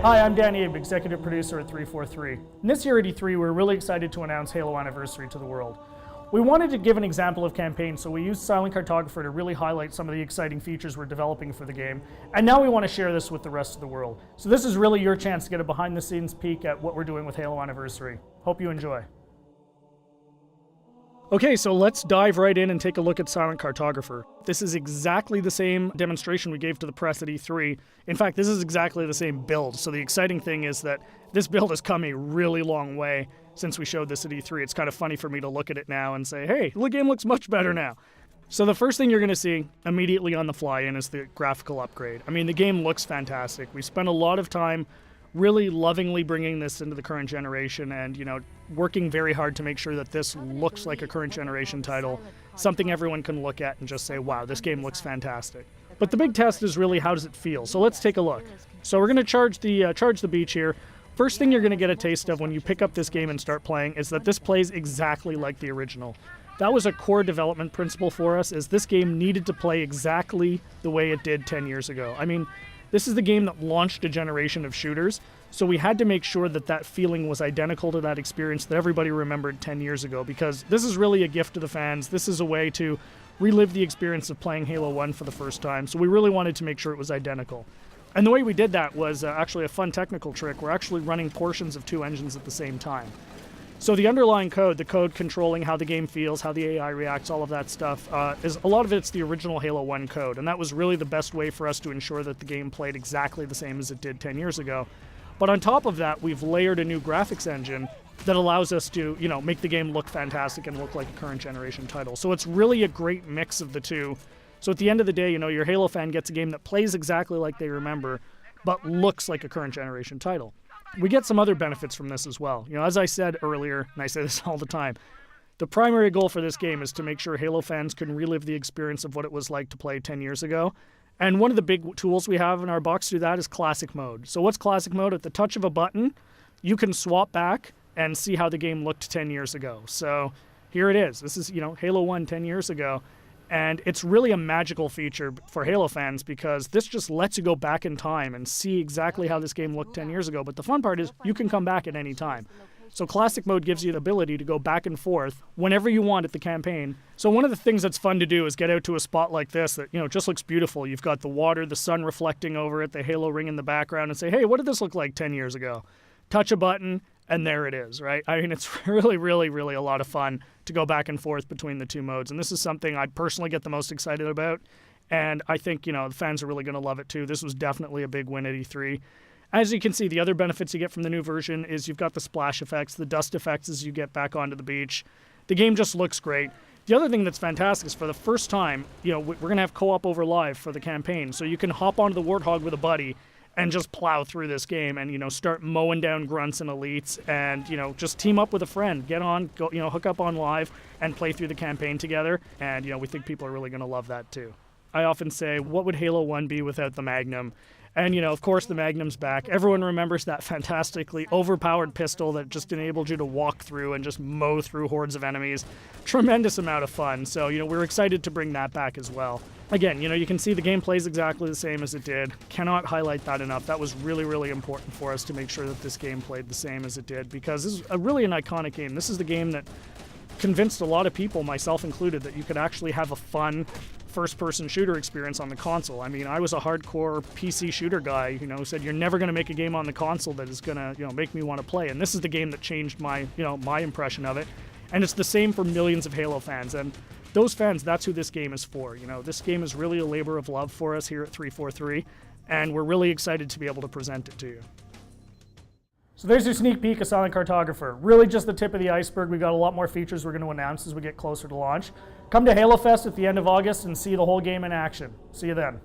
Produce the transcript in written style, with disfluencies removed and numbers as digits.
Hi, I'm Dan Abe, executive producer at 343. And this year at E3, we're really excited to announce Halo Anniversary to the world. We wanted to give an example of campaign, so we used Silent Cartographer to really highlight some of the exciting features we're developing for the game. And now we want to share this with the rest of the world. So this is really your chance to get a behind-the-scenes peek at what we're doing with Halo Anniversary. Hope you enjoy. Okay, so let's dive right in and take a look at Silent Cartographer. This is exactly the same demonstration we gave to the press at E3. In fact, this is exactly the same build. So the exciting thing is that this build has come a really long way since we showed this at E3. It's kind of funny for me to look at it now and say, hey, the game looks much better now. So the first thing you're going to see immediately on the fly-in is the graphical upgrade. I mean, the game looks fantastic. We spent a lot of time really lovingly bringing this into the current generation and, working very hard to make sure that this looks like a current generation title, something everyone can look at and just say, wow, this game looks fantastic. But the big test is really, how does it feel? So let's take a look. So we're going to charge the beach here. First thing you're going to get a taste of when you pick up this game and start playing is that this plays exactly like the original. That was a core development principle for us, is this game needed to play exactly the way it did 10 years ago. I mean, this is the game that launched a generation of shooters, so we had to make sure that that feeling was identical to that experience that everybody remembered 10 years ago, because this is really a gift to the fans. This is a way to relive the experience of playing Halo 1 for the first time, so we really wanted to make sure it was identical. And the way we did that was actually a fun technical trick. We're actually running portions of two engines at the same time. So the underlying code, the code controlling how the game feels, how the AI reacts, all of that stuff, is a lot of it's the original Halo 1 code, and that was really the best way for us to ensure that the game played exactly the same as it did 10 years ago. But on top of that, we've layered a new graphics engine that allows us to, make the game look fantastic and look like a current generation title. So it's really a great mix of the two. So at the end of the day, your Halo fan gets a game that plays exactly like they remember, but looks like a current generation title. We get some other benefits from this as well. As I said earlier, and I say this all the time, the primary goal for this game is to make sure Halo fans can relive the experience of what it was like to play 10 years ago. And one of the big tools we have in our box to do that is Classic Mode. So what's Classic Mode? At the touch of a button, you can swap back and see how the game looked 10 years ago. So here it is. This is, Halo 1 10 years ago. And it's really a magical feature for Halo fans because this just lets you go back in time and see exactly how this game looked 10 years ago. But the fun part is you can come back at any time. So Classic Mode gives you the ability to go back and forth whenever you want at the campaign. So one of the things that's fun to do is get out to a spot like this that, just looks beautiful. You've got the water, the sun reflecting over it, the Halo ring in the background, and say, hey, what did this look like 10 years ago? Touch a button, and there it is, right? I mean, it's really, really, really a lot of fun to go back and forth between the two modes. And this is something I personally get the most excited about. And I think, the fans are really going to love it too. This was definitely a big win at E3. As you can see, the other benefits you get from the new version is you've got the splash effects, the dust effects as you get back onto the beach. The game just looks great. The other thing that's fantastic is for the first time, we're going to have co-op over live for the campaign. So you can hop onto the Warthog with a buddy and just plow through this game and, start mowing down grunts and elites and, just team up with a friend. Get on, go, hook up on live and play through the campaign together. And, we think people are really going to love that too. I often say, what would Halo 1 be without the Magnum? And, of course, the Magnum's back. Everyone remembers that fantastically overpowered pistol that just enabled you to walk through and just mow through hordes of enemies. Tremendous amount of fun. So, we're excited to bring that back as well. Again, you can see the game plays exactly the same as it did. Cannot highlight that enough. That was really, really important for us to make sure that this game played the same as it did, because this is really an iconic game. This is the game that convinced a lot of people, myself included, that you could actually have a fun first-person shooter experience on the console. I mean, I was a hardcore PC shooter guy, who said you're never going to make a game on the console that is going to, make me want to play. And this is the game that changed my, my impression of it. And it's the same for millions of Halo fans. And those fans, that's who this game is for. This game is really a labor of love for us here at 343, and we're really excited to be able to present it to you. So there's your sneak peek of Silent Cartographer. Really just the tip of the iceberg. We've got a lot more features we're going to announce as we get closer to launch. Come to Halo Fest at the end of August and see the whole game in action. See you then.